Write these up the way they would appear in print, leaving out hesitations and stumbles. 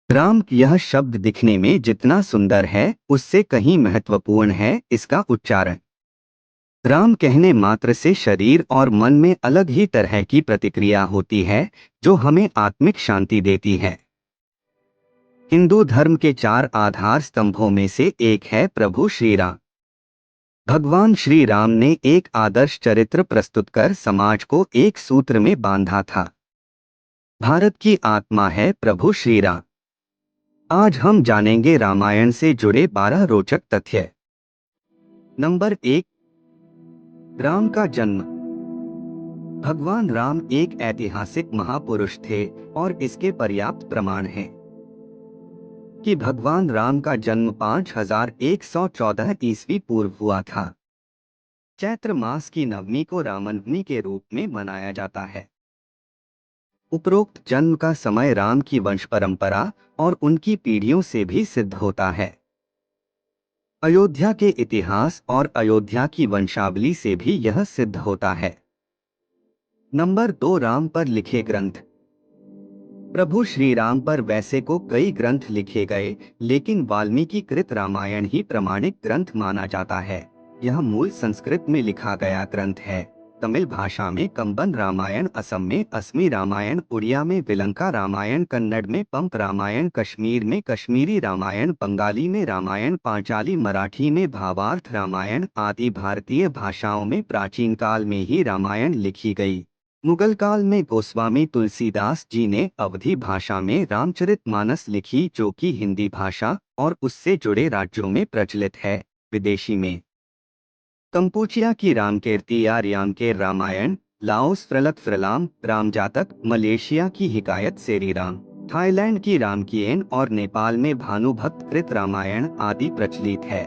राम यह शब्द दिखने में जितना सुंदर है, उससे कहीं महत्वपूर्ण है इसका उच्चारण। राम कहने मात्र से शरीर और मन में अलग ही तरह की प्रतिक्रिया होती है, जो हमें आत्मिक शांति देती है। हिंदू धर्म के 4 आधार स्तंभों में से एक है प्रभु श्री राम। भगवान श्री राम ने एक आदर्श चरित्र प्रस्तुत कर समाज को एक सूत्र में बांधा था। भारत की आत्मा है प्रभु श्री राम। आज हम जानेंगे रामायण से जुड़े 12 रोचक तथ्य। नंबर 1, राम का जन्म। भगवान राम एक ऐतिहासिक महापुरुष थे और इसके पर्याप्त प्रमाण हैं कि भगवान राम का जन्म 5114 ईस्वी पूर्व हुआ था। चैत्र मास की नवमी को रामनवमी के रूप में मनाया जाता है। उपरोक्त जन्म का समय राम की वंश परंपरा और उनकी पीढ़ियों से भी सिद्ध होता है। अयोध्या के इतिहास और अयोध्या की वंशावली से भी यह सिद्ध होता है। नंबर 2, राम पर लिखे ग्रंथ। प्रभु श्री राम पर वैसे को कई ग्रंथ लिखे गए, लेकिन वाल्मीकि कृत रामायण ही प्रमाणिक ग्रंथ माना जाता है। यह मूल संस्कृत में लिखा गया ग्रंथ है। तमिल भाषा में कंबन रामायण, असम में असमी रामायण, उड़िया में विलंका रामायण, कन्नड़ में पंप रामायण, कश्मीर में कश्मीरी रामायण, बंगाली में रामायण, पांचाली मराठी में भावार्थ रामायण आदि भारतीय भाषाओं में प्राचीन काल में ही रामायण लिखी गई। मुगल काल में गोस्वामी तुलसीदास जी ने अवधी भाषा में रामचरितमानस लिखी, जो कि हिंदी भाषा और उससे जुड़े राज्यों में प्रचलित है। विदेशी में कंपूचिया की रामकीर्ति या रियामकेर रामायण, लाओस फ्रलक फ्रलाम रामजातक, मलेशिया की हिकायत सेरी राम, थाईलैंड की रामकीन और नेपाल में भानुभक्त कृत रामायण आदि प्रचलित है।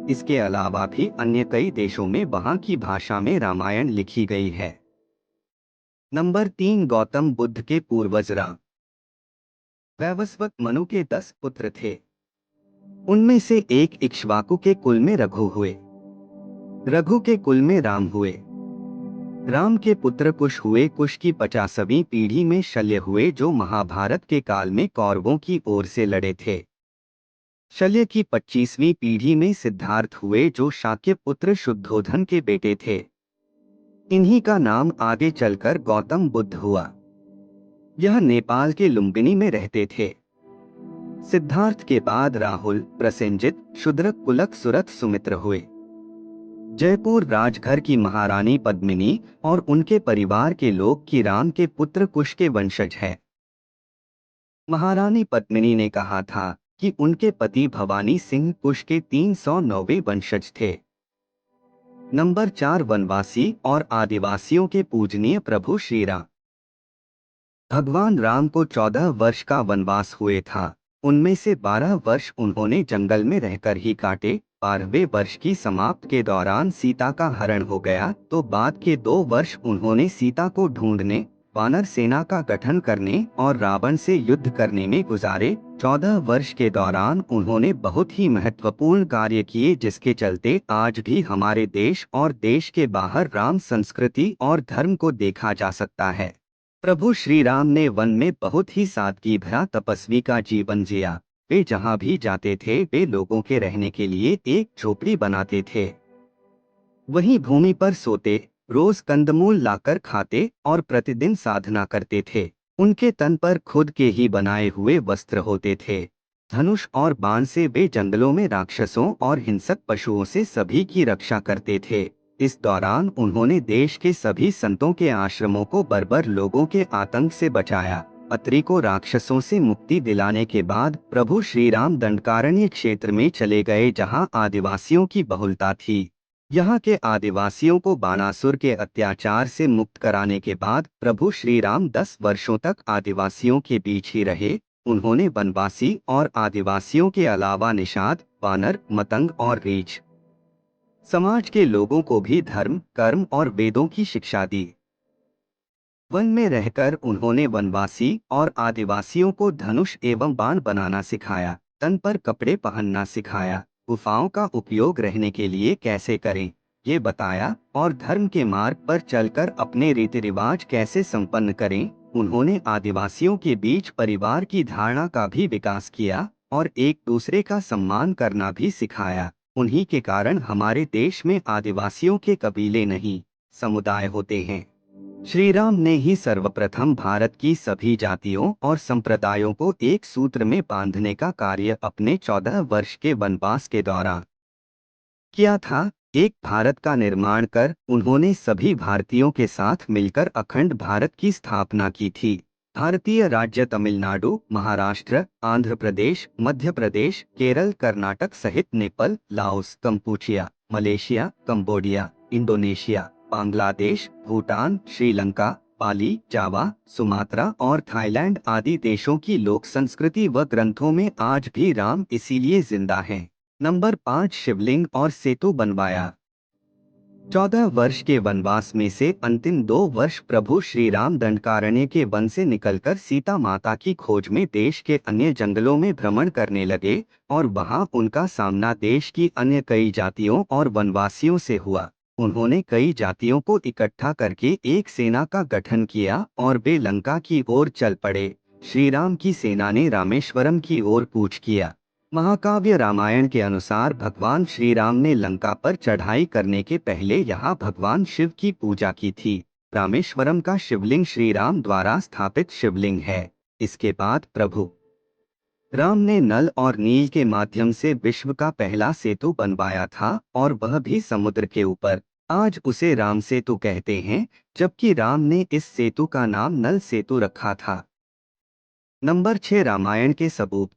इसके अलावा भी अन्य कई देशों में वहाँ की भाषा में रामायण लिखी गई है। नंबर 3, गौतम बुद्ध के पूर्वज राम। वैवस्वत मनु के 10 पुत्र थे। उनमें से एक इक्ष्वाकु के कुल में रघु हुए। रघु के कुल में राम हुए। राम के पुत्र कुश हुए। कुश की 50वीं पीढ़ी में शल्य हुए, जो महाभारत के काल में कौरवों की ओर से लड़े थे। शल्य की 25वीं पीढ़ी में सिद्धार्थ हुए, जो शाक्य पुत्र शुद्धोधन के बेटे थे। इन्हीं का नाम आगे चलकर गौतम बुद्ध हुआ। यह नेपाल के लुम्बिनी में रहते थे। सिद्धार्थ के बाद राहुल, प्रसेनजित, शूद्रक, कुलक, सुरथ, सुमित्र हुए। जयपुर राजघर की महारानी पद्मिनी और उनके परिवार के लोग की राम के पुत्र कुश के वंशज है। महारानी पद्मिनी ने कहा था कि उनके पति भवानी सिंह कुश के 309वें वंशज थे। नंबर 4, वनवासी और आदिवासियों के पूजनीय प्रभु श्री राम। भगवान राम को 14 वर्ष का वनवास हुए था। उनमें से 12 वर्ष उन्होंने जंगल में रहकर ही काटे। 12वें वर्ष की समाप्त के दौरान सीता का हरण हो गया, तो बाद के 2 वर्ष उन्होंने सीता को ढूंढने, वानर सेना का गठन करने और रावण से युद्ध करने में गुजारे। 14 वर्ष के दौरान उन्होंने बहुत ही महत्वपूर्ण कार्य किए, जिसके चलते आज भी हमारे देश और देश के बाहर राम संस्कृति और धर्म को देखा जा सकता है। प्रभु श्री राम ने वन में बहुत ही सादगी भरा तपस्वी का जीवन जिया। वे जहाँ भी जाते थे, वे लोगों के रहने के लिए एक झोपड़ी बनाते थे। वहीं भूमि पर सोते, रोज कंदमूल लाकर खाते और प्रतिदिन साधना करते थे। उनके तन पर खुद के ही बनाए हुए वस्त्र होते थे। धनुष और बाण से वे जंगलों में राक्षसों और हिंसक पशुओं से सभी की रक्षा करते थे। इस दौरान उन्होंने देश के सभी संतों के आश्रमों को बर्बर लोगों के आतंक से बचाया। अत्रि को राक्षसों से मुक्ति दिलाने के बाद प्रभु श्री राम दंडकारण्य क्षेत्र में चले गए, जहां आदिवासियों की बहुलता थी। यहाँ के आदिवासियों को बाणासुर के अत्याचार से मुक्त कराने के बाद प्रभु श्री राम 10 वर्षों तक आदिवासियों के बीच ही रहे। उन्होंने वनवासी और आदिवासियों के अलावा निषाद, वानर, मतंग और रीछ समाज के लोगों को भी धर्म, कर्म और वेदों की शिक्षा दी। वन में रहकर उन्होंने वनवासी और आदिवासियों को धनुष एवं बाण बनाना सिखाया, तन पर कपड़े पहनना सिखाया, गुफाओं का उपयोग रहने के लिए कैसे करें ये बताया और धर्म के मार्ग पर चलकर अपने रीति रिवाज कैसे संपन्न करें उन्होंने आदिवासियों के बीच परिवार की धारणा का भी विकास किया और एक दूसरे का सम्मान करना भी सिखाया। उन्हीं के कारण हमारे देश में आदिवासियों के कबीले नहीं, समुदाय होते हैं। श्री राम ने ही सर्वप्रथम भारत की सभी जातियों और संप्रदायों को एक सूत्र में बांधने का कार्य अपने 14 वर्ष के वनवास के दौरान किया था। एक भारत का निर्माण कर उन्होंने सभी भारतीयों के साथ मिलकर अखंड भारत की स्थापना की थी। भारतीय राज्य तमिलनाडु, महाराष्ट्र, आंध्र प्रदेश, मध्य प्रदेश, केरल, कर्नाटक सहित Nepal, Laos, Kampuchea, Malaysia, Cambodia, Indonesia, Bangladesh, Bhutan, Sri Lanka, Bali, Java, Sumatra और थाईलैंड आदि देशों की लोक संस्कृति व ग्रंथों में आज भी राम इसीलिए जिंदा हैं। नंबर 5, शिवलिंग और सेतु बनवाया। 14 वर्ष के वनवास में से अंतिम 2 वर्ष प्रभु श्री राम दंडकारण्य के वन से निकलकर सीता माता की खोज में देश के अन्य जंगलों में भ्रमण करने लगे और वहां उनका सामना देश की अन्य कई जातियों और वनवासियों से हुआ। उन्होंने कई जातियों को इकट्ठा करके एक सेना का गठन किया और वे लंका की ओर चल पड़े। श्री राम की सेना ने रामेश्वरम की ओर कूच किया। महाकाव्य रामायण के अनुसार भगवान श्री राम ने लंका पर चढ़ाई करने के पहले यहाँ भगवान शिव की पूजा की थी। रामेश्वरम का शिवलिंग श्री राम द्वारा स्थापित शिवलिंग है। इसके बाद प्रभु राम ने नल और नील के माध्यम से विश्व का पहला सेतु बनवाया था और वह भी समुद्र के ऊपर। आज उसे राम सेतु कहते हैं, जबकि राम ने इस सेतु का नाम नल सेतु रखा था। नंबर 6, रामायण के सबूत।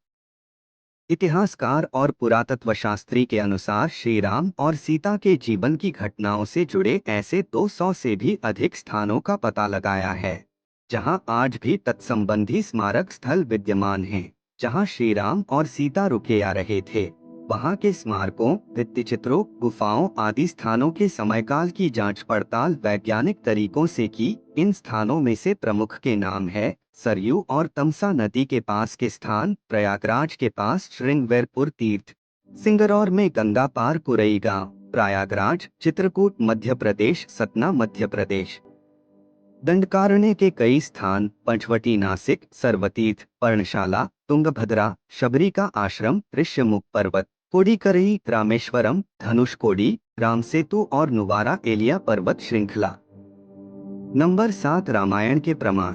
इतिहासकार और पुरातत्व शास्त्री के अनुसार श्री राम और सीता के जीवन की घटनाओं से जुड़े ऐसे 200 से भी अधिक स्थानों का पता लगाया है, जहां आज भी तत्संबंधी स्मारक स्थल विद्यमान हैं। जहां श्री राम और सीता रुके आ रहे थे, वहां के स्मारकों, भित्तिचित्रों, गुफाओं आदि स्थानों के समयकाल की जांच पड़ताल वैज्ञानिक तरीकों से की। इन स्थानों में से प्रमुख के नाम है सरयू और तमसा नदी के पास के स्थान, प्रयागराज के पास श्रृंगवेरपुर तीर्थ, सिंगरौर में गंगा पार कुरई गांव, प्रयागराज, चित्रकूट मध्य प्रदेश, सतना मध्य प्रदेश। दंडकारण्य के कई स्थान, पंचवटी नासिक, सर्वतीर्थ, पर्णशाला, तुंगभद्रा, शबरी का आश्रम, ऋष्यमुख पर्वत, कोडीकरई, रामेश्वरम, धनुषकोडी, रामसेतु और नुवारा एलिया पर्वत श्रृंखला। नंबर 7, रामायण के प्रमाण।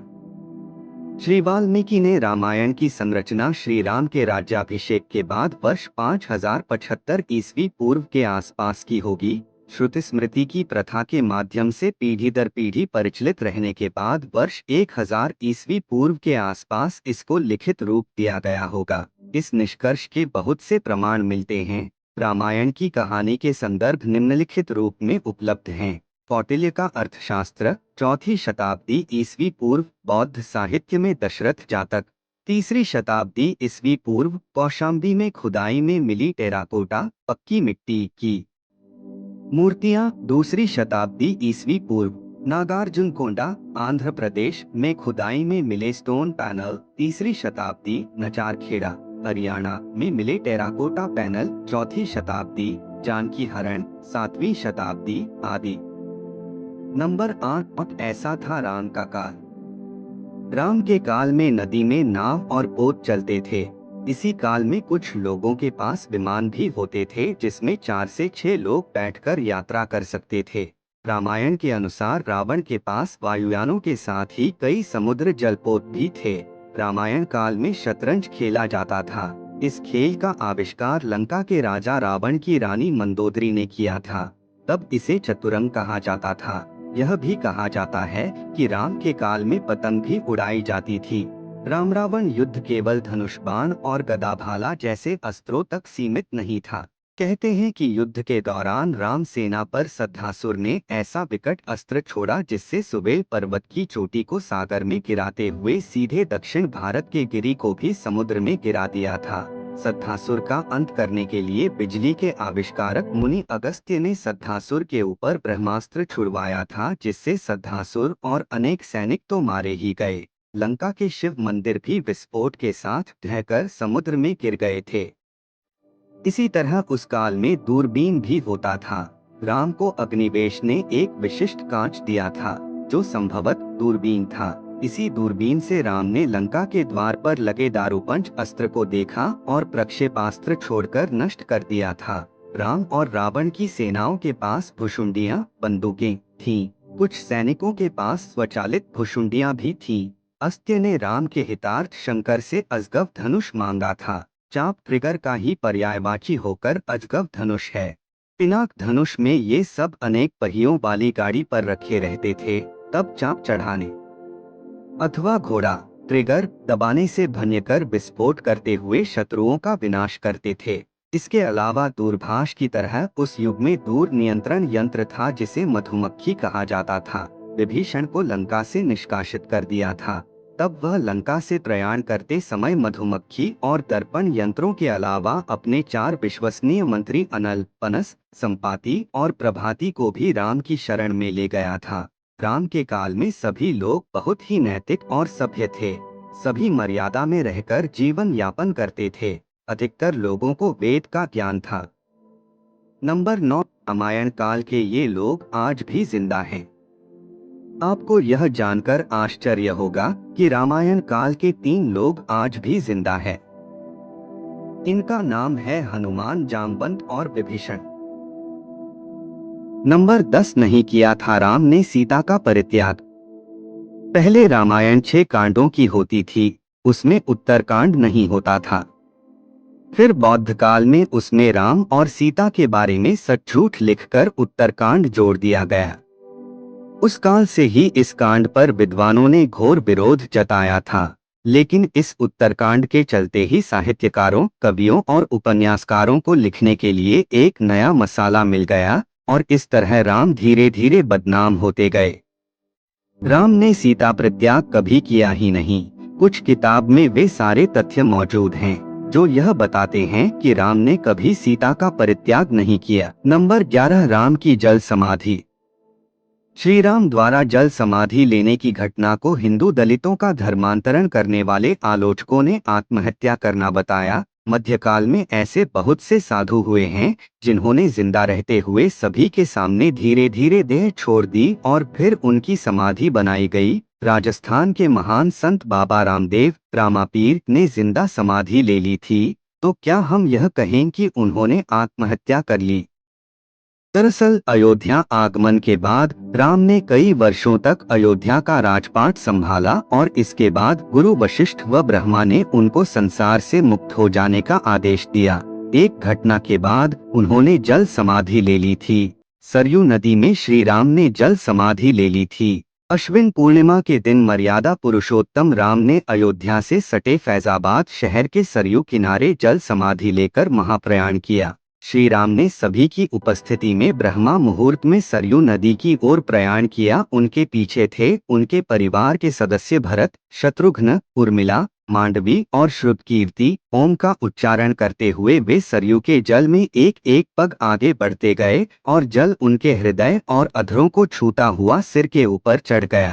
श्री वाल्मीकि ने रामायण की संरचना श्री राम के राज्याभिषेक के बाद वर्ष 5075 ईस्वी पूर्व के आसपास की होगी। श्रुति स्मृति की प्रथा के माध्यम से पीढ़ी दर पीढ़ी परिचालित रहने के बाद वर्ष 1000 ईस्वी पूर्व के आसपास इसको लिखित रूप दिया गया होगा। इस निष्कर्ष के बहुत से प्रमाण मिलते हैं। रामायण की कहानी के संदर्भ निम्नलिखित रूप में उपलब्ध हैं। कौटिल्य का अर्थशास्त्र, 4वीं शताब्दी ईस्वी पूर्व, बौद्ध साहित्य में दशरथ जातक, 3री शताब्दी ईस्वी पूर्व, कौशाम्बी में खुदाई में मिली टेराकोटा पक्की मिट्टी की मूर्तियां, 2री शताब्दी ईस्वी पूर्व, नागार्जुनकोंडा, आंध्र प्रदेश में खुदाई में मिले स्टोन पैनल, 3री शताब्दी, नचारखेड़ा, हरियाणा में मिले टेराकोटा पैनल, 4वीं शताब्दी, जानकी हरण, 7वीं शताब्दी आदि। नंबर 8, ऐसा था राम का काल। राम के काल में नदी में नाव और बोट चलते थे। इसी काल में कुछ लोगों के पास विमान भी होते थे जिसमें 4 से 6 लोग बैठकर यात्रा कर सकते थे। रामायण के अनुसार रावण के पास वायुयानों के साथ ही कई समुद्र जलपोत भी थे। रामायण काल में शतरंज खेला जाता था। इस खेल का आविष्कार लंका के राजा रावण की रानी मंदोदरी ने किया था। तब इसे चतुरंग कहा जाता था। यह भी कहा जाता है कि राम के काल में पतंग भी उड़ाई जाती थी। राम रावण युद्ध केवल धनुष बाण और गदा भाला जैसे अस्त्रों तक सीमित नहीं था। कहते हैं कि युद्ध के दौरान राम सेना पर सद्धासुर ने ऐसा विकट अस्त्र छोड़ा जिससे सुबेल पर्वत की चोटी को सागर में गिराते हुए सीधे दक्षिण भारत के गिरी को भी समुद्र में गिरा दिया था। सद्धासुर का अंत करने के लिए बिजली के आविष्कारक मुनि अगस्त्य ने सद्धासुर के ऊपर ब्रह्मास्त्र छुड़वाया था, जिससे सद्धासुर और अनेक सैनिक तो मारे ही गए। लंका के शिव मंदिर भी विस्फोट के साथ ढहकर समुद्र में गिर गए थे। इसी तरह उस काल में दूरबीन भी होता था। राम को अग्निवेश ने एक विशिष्ट कांच दिया था जो संभवत दूरबीन था। इसी दूरबीन से राम ने लंका के द्वार पर लगे दारूपंच अस्त्र को देखा और प्रक्षेपास्त्र छोड़कर नष्ट कर दिया था। राम और रावण की सेनाओं के पास भुशुंडियां, बंदूकें थीं। कुछ सैनिकों के पास स्वचालित भुशुंडियां भी थीं। अस्त्य ने राम के हितार्थ शंकर से अजगव धनुष मांगा था। चाप ट्रिगर का ही पर्यायवाची होकर अजगव धनुष है। पिनाक धनुष में ये सब अनेक पहियों वाली गाड़ी पर रखे रहते थे। तब चाप चढ़ाने अथवा घोड़ा ट्रिगर दबाने से भयंकर विस्फोट करते हुए शत्रुओं का विनाश करते थे। इसके अलावा दूरभाष की तरह उस युग में दूर नियंत्रण यंत्र था जिसे मधुमक्खी कहा जाता था। विभीषण को लंका से निष्कासित कर दिया था। तब वह लंका से प्रयाण करते समय मधुमक्खी और दर्पण यंत्रों के अलावा अपने 4 विश्वसनीय मंत्री अनल, पनस, संपाति और प्रभाति को भी राम की शरण में ले गया था। राम के काल में सभी लोग बहुत ही नैतिक और सभ्य थे। सभी मर्यादा में रहकर जीवन यापन करते थे। अधिकतर लोगों को वेद का ज्ञान था। नंबर 9, रामायण काल के ये लोग आज भी जिंदा हैं। आपको यह जानकर आश्चर्य होगा कि रामायण काल के 3 लोग आज भी जिंदा हैं। इनका नाम है हनुमान, जामवंत और विभीषण। नंबर 10, नहीं किया था राम ने सीता का परित्याग। पहले रामायण 6 कांडों की होती थी, उसमें उत्तरकांड नहीं होता था। फिर बौद्ध काल में उसमें राम और सीता के बारे में सच झूठ लिखकर उत्तरकांड जोड़ दिया गया। उस काल से ही इस कांड पर विद्वानों ने घोर विरोध जताया था, लेकिन इस उत्तरकांड के चलते ही साहित्यकारों, कवियों और उपन्यासकारों को लिखने के लिए एक नया मसाला मिल गया और इस तरह राम धीरे धीरे बदनाम होते गए। राम ने सीता परित्याग कभी किया ही नहीं। कुछ किताब में वे सारे तथ्य मौजूद हैं जो यह बताते हैं कि राम ने कभी सीता का परित्याग नहीं किया। नंबर 11, राम की जल समाधि। श्री राम द्वारा जल समाधि लेने की घटना को हिंदू दलितों का धर्मांतरण करने वाले आलोचकों ने आत्महत्या करना बताया। मध्यकाल में ऐसे बहुत से साधु हुए हैं जिन्होंने जिंदा रहते हुए सभी के सामने धीरे धीरे देह छोड़ दी और फिर उनकी समाधि बनाई गई। राजस्थान के महान संत बाबा रामदेव, रामापीर ने जिंदा समाधि ले ली थी, तो क्या हम यह कहें कि उन्होंने आत्महत्या कर ली? दरअसल अयोध्या आगमन के बाद राम ने कई वर्षों तक अयोध्या का राजपाट संभाला और इसके बाद गुरु वशिष्ठ व ब्रह्मा ने उनको संसार से मुक्त हो जाने का आदेश दिया। एक घटना के बाद उन्होंने जल समाधि ले ली थी। सरयू नदी में श्री राम ने जल समाधि ले ली थी। अश्विन पूर्णिमा के दिन मर्यादा पुरुषोत्तम राम ने अयोध्या से सटे फैजाबाद शहर के सरयू किनारे जल समाधि लेकर महाप्रयाण किया। श्री राम ने सभी की उपस्थिति में ब्रह्मा मुहूर्त में सरयू नदी की ओर प्रयाण किया। उनके पीछे थे उनके परिवार के सदस्य भरत, शत्रुघ्न, उर्मिला, मांडवी और श्रुतकीर्ति। ओम का उच्चारण करते हुए वे सरयू के जल में एक एक पग आगे बढ़ते गए और जल उनके हृदय और अधरों को छूता हुआ सिर के ऊपर चढ़ गया।